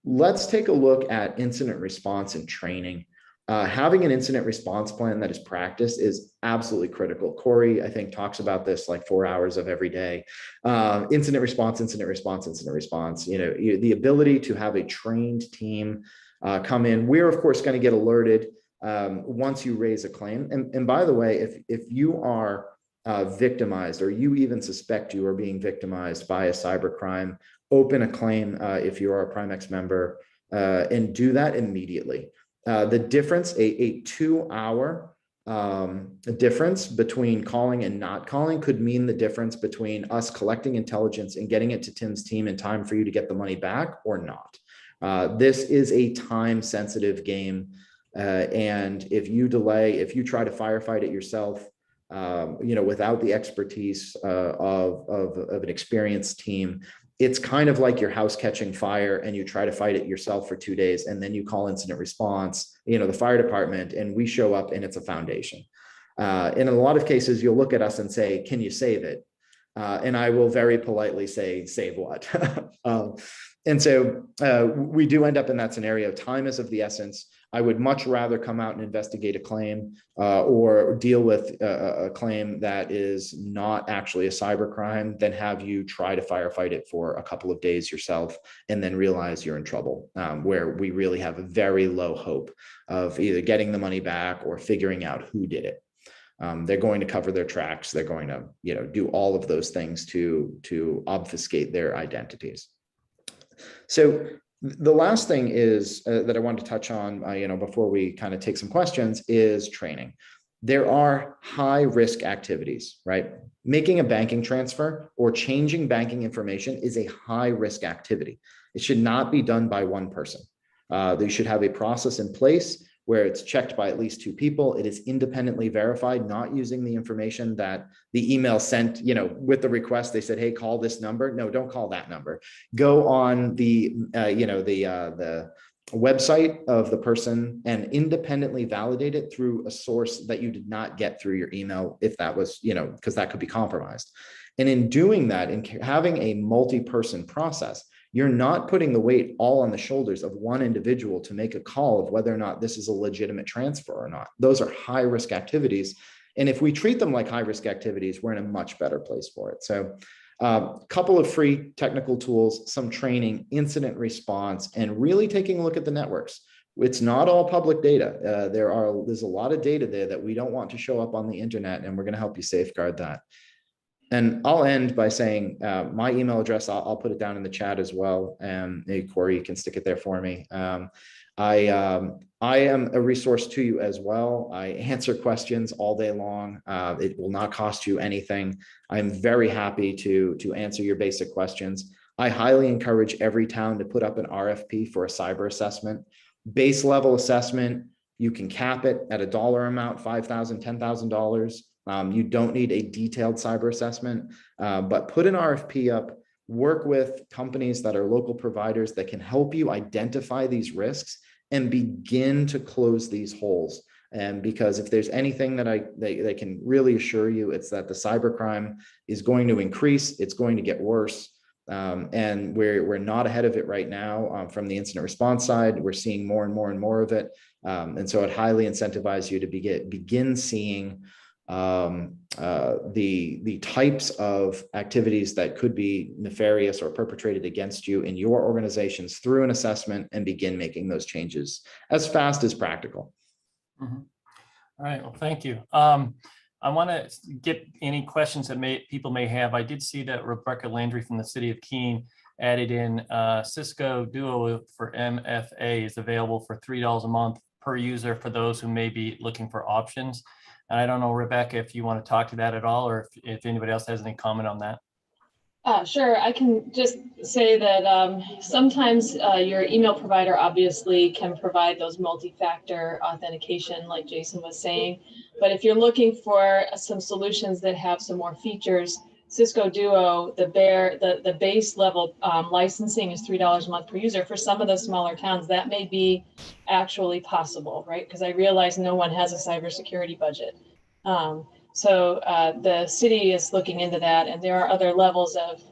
let's take a look at incident response and training. Having an incident response plan that is practiced is absolutely critical. Corey, I think, talks about this like 4 hours of every day. Incident response. The ability to have a trained team come in. We're, of course, going to get alerted once you raise a claim. And by the way, if you are victimized, or you even suspect you are being victimized by a cybercrime, open a claim if you are a Primex member, and do that immediately. The difference, a 2-hour difference between calling and not calling could mean the difference between us collecting intelligence and getting it to Tim's team in time for you to get the money back or not. This is a time-sensitive game. And if you delay, if you try to firefight it yourself, without the expertise of an experienced team, it's kind of like your house catching fire and you try to fight it yourself for 2 days, and then you call incident response, the fire department, and we show up and it's a foundation. In a lot of cases, you'll look at us and say, can you save it? And I will very politely say, save what? And so we do end up in that scenario. Time is of the essence. I would much rather come out and investigate a claim or deal with a claim that is not actually a cybercrime than have you try to firefight it for a couple of days yourself and then realize you're in trouble, where we really have a very low hope of either getting the money back or figuring out who did it. They're going to cover their tracks. They're going to, do all of those things to obfuscate their identities. So the last thing is that I want to touch on, before we kind of take some questions, is training. There are high risk activities, right? Making a banking transfer or changing banking information is a high risk activity. It should not be done by one person. They should have a process in place where it's checked by at least 2 people. It is independently verified, not using the information that the email sent, with the request. They said, hey, call this number. No, don't call that number. Go on the website of the person and independently validate it through a source that you did not get through your email, if that was, because that could be compromised. And in doing that, and having a multi-person process, you're not putting the weight all on the shoulders of one individual to make a call of whether or not this is a legitimate transfer or not. Those are high risk activities. And if we treat them like high risk activities, we're in a much better place for it. So a couple of free technical tools, some training, incident response, and really taking a look at the networks. It's not all public data. There's a lot of data there that we don't want to show up on the internet, and we're going to help you safeguard that. And I'll end by saying my email address, I'll put it down in the chat as well. Maybe Corey, you can stick it there for me. I am a resource to you as well. I answer questions all day long. It will not cost you anything. I'm very happy to answer your basic questions. I highly encourage every town to put up an RFP for a cyber assessment. Base level assessment, you can cap it at a dollar amount, $5,000, $10,000. You don't need a detailed cyber assessment, but put an RFP up, work with companies that are local providers that can help you identify these risks and begin to close these holes. And because if there's anything that they can really assure you, it's that the cybercrime is going to increase, it's going to get worse. And we're not ahead of it right now from the incident response side. We're seeing more and more of it. And so I'd highly incentivize you to begin seeing the types of activities that could be nefarious or perpetrated against you in your organizations through an assessment, and begin making those changes as fast as practical. Mm-hmm. All right, well, thank you. I want to get any questions that people may have. I did see that Rebecca Landry from the city of Keene added in Cisco Duo for MFA is available for $3 a month per user for those who may be looking for options. And I don't know, Rebecca, if you want to talk to that at all, or if anybody else has any comment on that. Sure, I can just say that sometimes your email provider obviously can provide those multi-factor authentication like Jason was saying. But if you're looking for some solutions that have some more features, Cisco Duo, the base level licensing is $3 a month per user. For some of the smaller towns, that may be actually possible, right? Because I realize no one has a cybersecurity budget. So the city is looking into that, and there are other levels of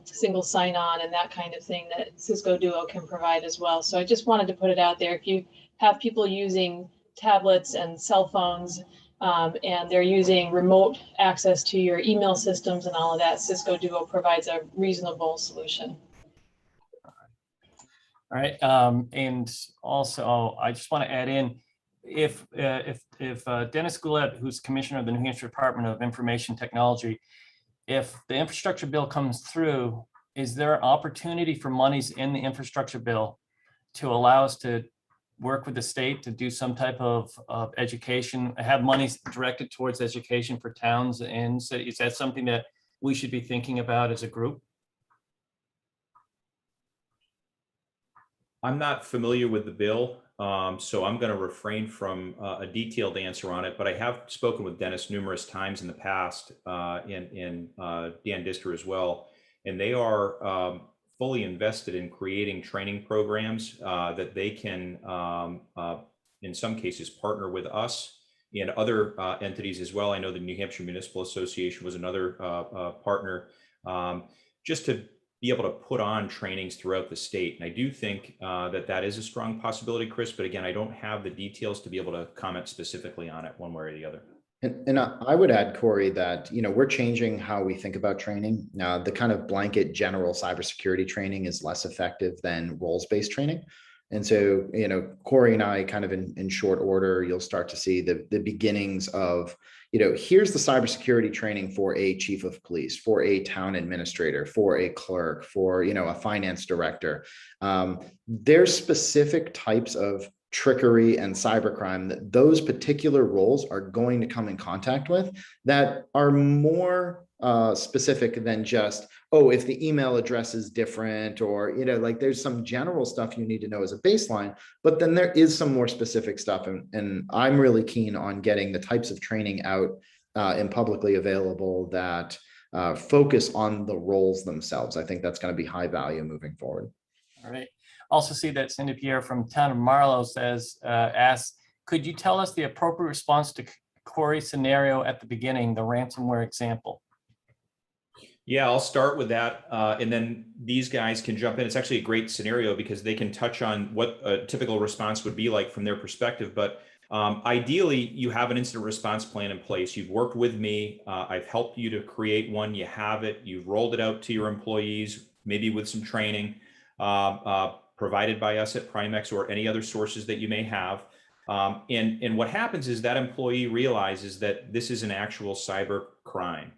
single sign-on and that kind of thing that Cisco Duo can provide as well. So I just wanted to put it out there. If you have people using tablets and cell phones and they're using remote access to your email systems and all of that, Cisco Duo provides a reasonable solution. All right, and also I just want to add in, if Dennis Goulet, who's commissioner of the New Hampshire Department of Information Technology, if the infrastructure bill comes through, is there opportunity for monies in the infrastructure bill to allow us to work with the state to do some type of education, have monies directed towards education for towns and cities? Is that something that we should be thinking about as a group? I'm not familiar with the bill, so I'm going to refrain from a detailed answer on it, but I have spoken with Dennis numerous times in the past, and Dan Dister as well, and they are fully invested in creating training programs that they can, in some cases, partner with us and other entities as well. I know the New Hampshire Municipal Association was another partner, just to be able to put on trainings throughout the state. And I do think that is a strong possibility, Chris, but again, I don't have the details to be able to comment specifically on it one way or the other. And I would add, Corey, that, we're changing how we think about training. Now, the kind of blanket general cybersecurity training is less effective than roles-based training. And so, Corey and I kind of in short order, you'll start to see the beginnings of, here's the cybersecurity training for a chief of police, for a town administrator, for a clerk, for, a finance director. There's specific types of trickery and cybercrime that those particular roles are going to come in contact with that are more specific than just, oh, if the email address is different, or, like there's some general stuff you need to know as a baseline, but then there is some more specific stuff. And I'm really keen on getting the types of training out and publicly available that focus on the roles themselves. I think that's going to be high value moving forward. All right. Also see that Cindy Pierre from Town of Marlow asks, could you tell us the appropriate response to Corey's scenario at the beginning, the ransomware example? Yeah, I'll start with that. And then these guys can jump in. It's actually a great scenario because they can touch on what a typical response would be like from their perspective. But ideally, you have an incident response plan in place. You've worked with me. I've helped you to create one. You have it. You've rolled it out to your employees, maybe with some training provided by us at Primex or any other sources that you may have. And what happens is that employee realizes that this is an actual cyber crime.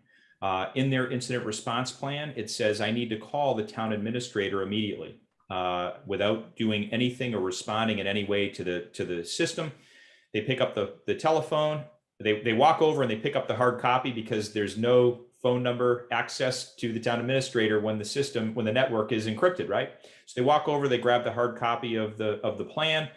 In their incident response plan, it says, I need to call the town administrator immediately without doing anything or responding in any way to the system. They pick up the telephone, they walk over and they pick up the hard copy because there's no phone number access to the town administrator when the network is encrypted, right? So they walk over, they grab the hard copy of the plan.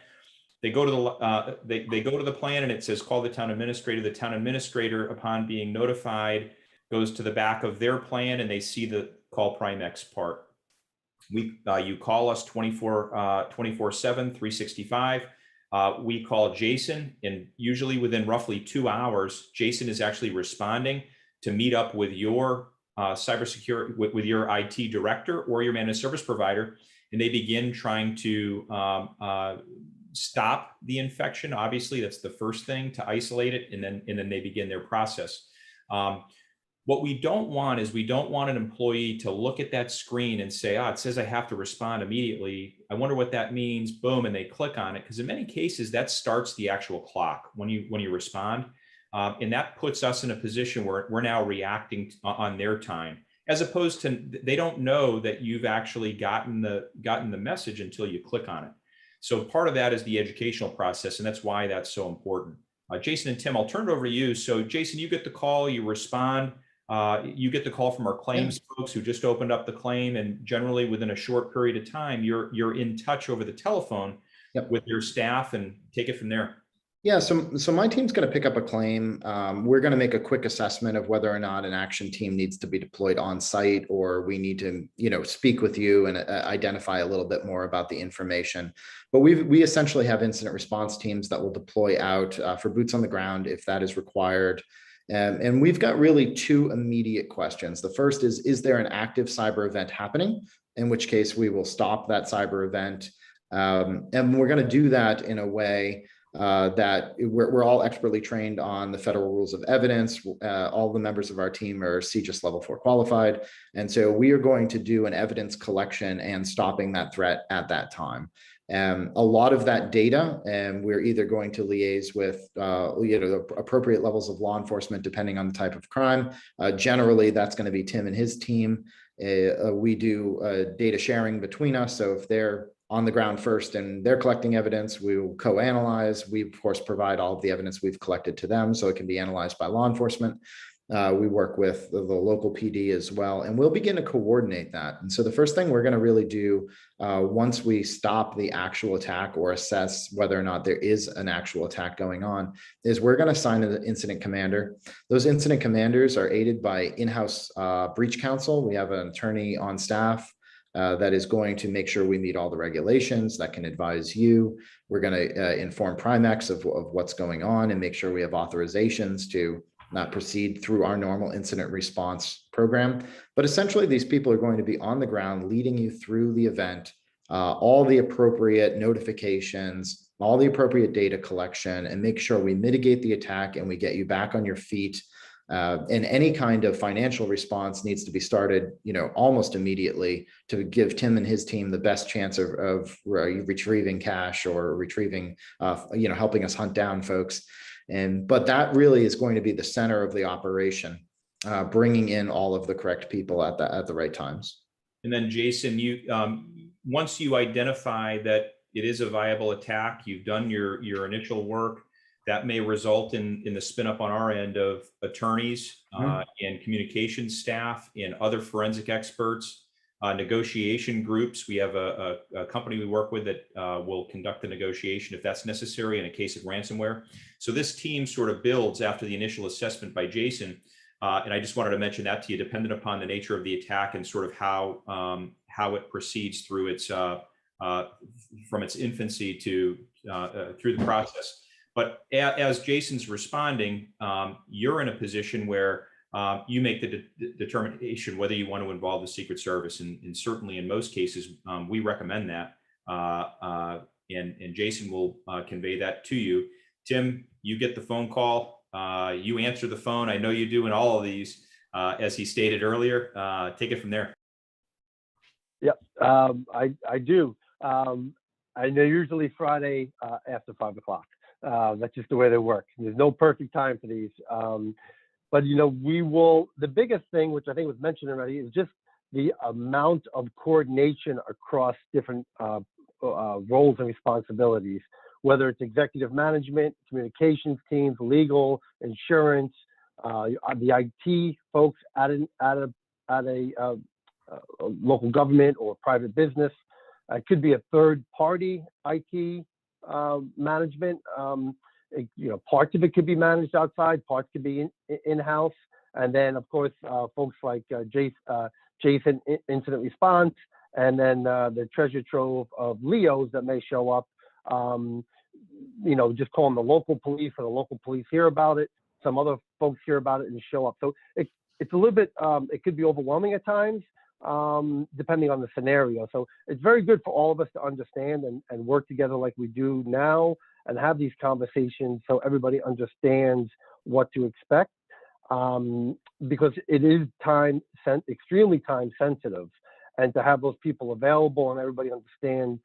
They go to they go to the plan and it says, call the town administrator. The town administrator, upon being notified, goes to the back of their plan and they see the call Primex part. You call us 24/7, 365. We call Jason, and usually within roughly 2 hours, Jason is actually responding to meet up with your cybersecurity, with your IT director or your managed service provider, and they begin trying to stop the infection. Obviously, that's the first thing, to isolate it, and then they begin their process. What we don't want is, we don't want an employee to look at that screen and say, it says I have to respond immediately. I wonder what that means. Boom, and they click on it. Because in many cases, that starts the actual clock when you respond. And that puts us in a position where we're now reacting on their time, as opposed to, they don't know that you've actually gotten the message until you click on it. So part of that is the educational process, and that's why that's so important. Jason and Tim, I'll turn it over to you. So Jason, you get the call, you respond. You get the call from our claims folks who just opened up the claim, and generally within a short period of time, you're in touch over the telephone with your staff, and take it from there. Yeah, so my team's going to pick up a claim. We're going to make a quick assessment of whether or not an action team needs to be deployed on site, or we need to, speak with you and identify a little bit more about the information. But we essentially have incident response teams that will deploy out for boots on the ground if that is required. And we've got really two immediate questions. The first is there an active cyber event happening? In which case we will stop that cyber event. And we're going to do that in a way that we're all expertly trained on the federal rules of evidence. All the members of our team are CJIS level 4 qualified. And so we are going to do an evidence collection and stopping that threat at that time. A lot of that data, and we're either going to liaise with the appropriate levels of law enforcement depending on the type of crime. Generally, that's going to be Tim and his team. We do data sharing between us. So if they're on the ground first and they're collecting evidence, we will co-analyze. We, of course, provide all of the evidence we've collected to them so it can be analyzed by law enforcement. We work with the local PD as well, and we'll begin to coordinate that. And so the first thing we're going to really do once we stop the actual attack or assess whether or not there is an actual attack going on is we're going to assign an incident commander. Those incident commanders are aided by in-house breach counsel. We have an attorney on staff that is going to make sure we meet all the regulations, that can advise you. We're going to inform Primex of what's going on and make sure we have authorizations to not proceed through our normal incident response program. But essentially, these people are going to be on the ground leading you through the event, all the appropriate notifications, all the appropriate data collection, and make sure we mitigate the attack and we get you back on your feet. And any kind of financial response needs to be started, almost immediately to give Tim and his team the best chance of retrieving cash or retrieving, helping us hunt down folks. But that really is going to be the center of the operation, bringing in all of the correct people at the right times. And then Jason, you once you identify that it is a viable attack, you've done your initial work. That may result in the spin up on our end of attorneys and communications staff and other forensic experts, negotiation groups. We have a company we work with that will conduct the negotiation if that's necessary in a case of ransomware. So this team sort of builds after the initial assessment by Jason. And I just wanted to mention that to you, dependent upon the nature of the attack and sort of how it proceeds through its from its infancy to through the process. But as Jason's responding, you're in a position where you make the determination whether you want to involve the Secret Service. And certainly in most cases, we recommend that. And Jason will convey that to you. Tim, you get the phone call, you answer the phone. I know you do in all of these, as he stated earlier. Take it from there. Yep, I do. I know usually Friday after 5 o'clock. That's just the way they work. There's no perfect time for these. But, the biggest thing, which I think was mentioned already, is just the amount of coordination across different roles and responsibilities, whether it's executive management, communications teams, legal, insurance, the IT folks at a local government or private business. It could be a third-party IT management. Parts of it could be managed outside, parts could be in-house, and then of course folks like Jason, incident response, and then the treasure trove of Leos that may show up. Just calling the local police, or the local police hear about it. Some other folks hear about it and show up. So it's a little bit. It could be overwhelming at times, depending on the scenario. So it's very good for all of us to understand and work together like we do now, and have these conversations so everybody understands what to expect, because it is extremely time sensitive, and to have those people available and everybody understand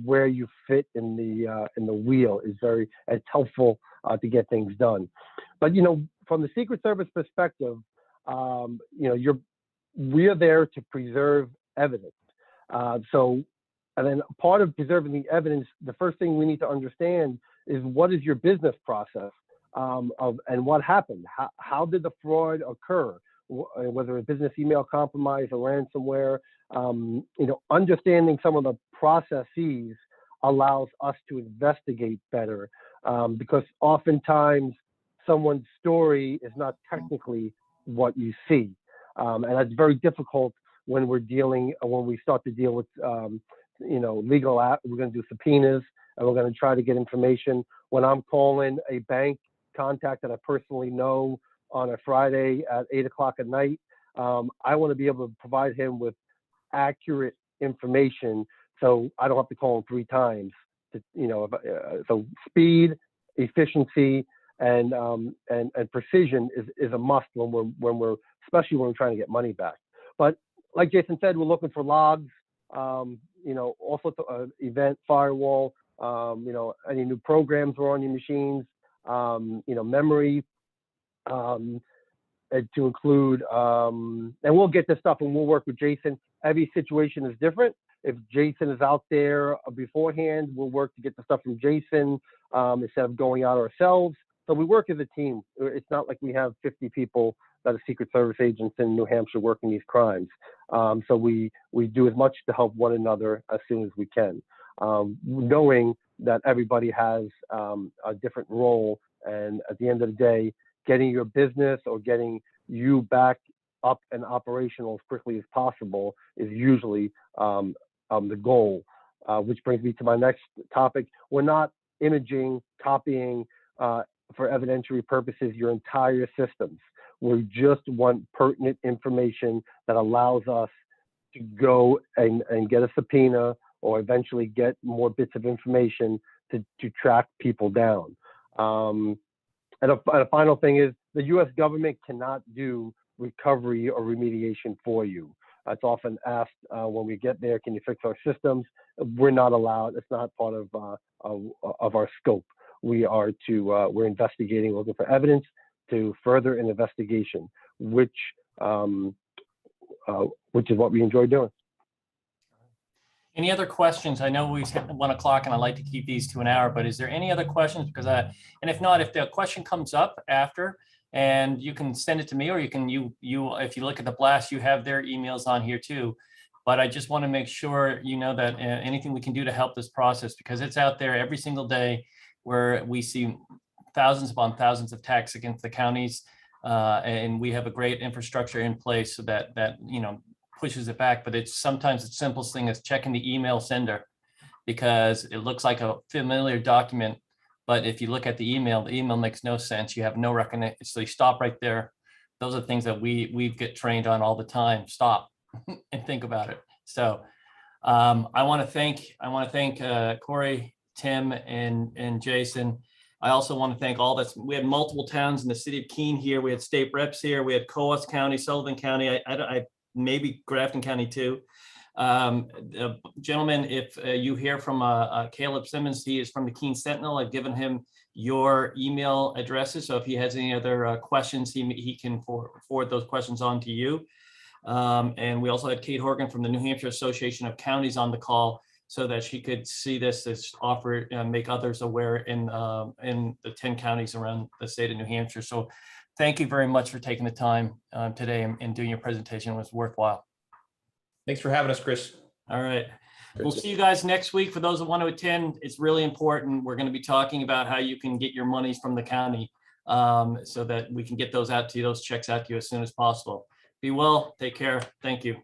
where you fit in the wheel it's helpful to get things done. But from the Secret Service perspective, we are there to preserve evidence. And then part of preserving the evidence, the first thing we need to understand is, what is your business process and what happened? How did the fraud occur? Whether a business email compromise or ransomware, understanding some of the processes allows us to investigate better, because oftentimes someone's story is not technically what you see. And that's very difficult when we start to deal with legal. We're going to do subpoenas, and we're going to try to get information. When I'm calling a bank contact that I personally know on a Friday at 8 o'clock at night, I want to be able to provide him with accurate information, so I don't have to call him 3 times. So speed, efficiency, and precision is a must especially when we're trying to get money back. But like Jason said, we're looking for logs, all sorts of event firewall, any new programs are on your machines, memory, to include, and we'll get this stuff and we'll work with Jason. Every situation is different. If Jason is out there beforehand, we'll work to get the stuff from Jason instead of going out ourselves. So we work as a team. It's not like we have 50 people that are Secret Service agents in New Hampshire working these crimes. So we do as much to help one another as soon as we can, knowing that everybody has a different role. And at the end of the day, getting your business or getting you back up and operational as quickly as possible is usually the goal, which brings me to my next topic. We're not imaging, copying for evidentiary purposes your entire systems. We just want pertinent information that allows us to go and get a subpoena, or eventually get more bits of information to track people down. And a final thing is, the U.S. government cannot do recovery or remediation for you. It's often asked when we get there, can you fix our systems? We're not allowed. It's not part of our scope. We're investigating, looking for evidence to further an investigation, which is what we enjoy doing. Any other questions? I know we've hit 1 o'clock and I like to keep these to an hour, but is there any other questions? Because and if not, if the question comes up after, and you can send it to me, or you can, if you look at the blast, you have their emails on here too. But I just want to make sure that anything we can do to help this process, because it's out there every single day, where we see thousands upon thousands of attacks against the counties, and we have a great infrastructure in place so that pushes it back. But it's sometimes the simplest thing is checking the email sender, because it looks like a familiar document, but if you look at the email makes no sense. You have no recognition. So you stop right there. those are things that we get trained on all the time. Stop and think about it. So I want to thank Corey, Tim, and Jason. I also want to thank we had multiple towns in the city of Keene here. We had state reps here. We had Coos County, Sullivan County. I maybe Grafton County too. Gentlemen, if you hear from Caleb Simmons, he is from the Keene Sentinel. I've given him your email addresses. So if he has any other questions, he can forward those questions on to you. And we also had Kate Horgan from the New Hampshire Association of Counties on the call so that she could see this offer and make others aware in the 10 counties around the state of New Hampshire. So thank you very much for taking the time today and doing your presentation. It was worthwhile. Thanks for having us, Chris. All right. We'll see you guys next week. For those that want to attend, it's really important. We're going to be talking about how you can get your monies from the county so that we can get those checks out to you as soon as possible. Be well, take care. Thank you.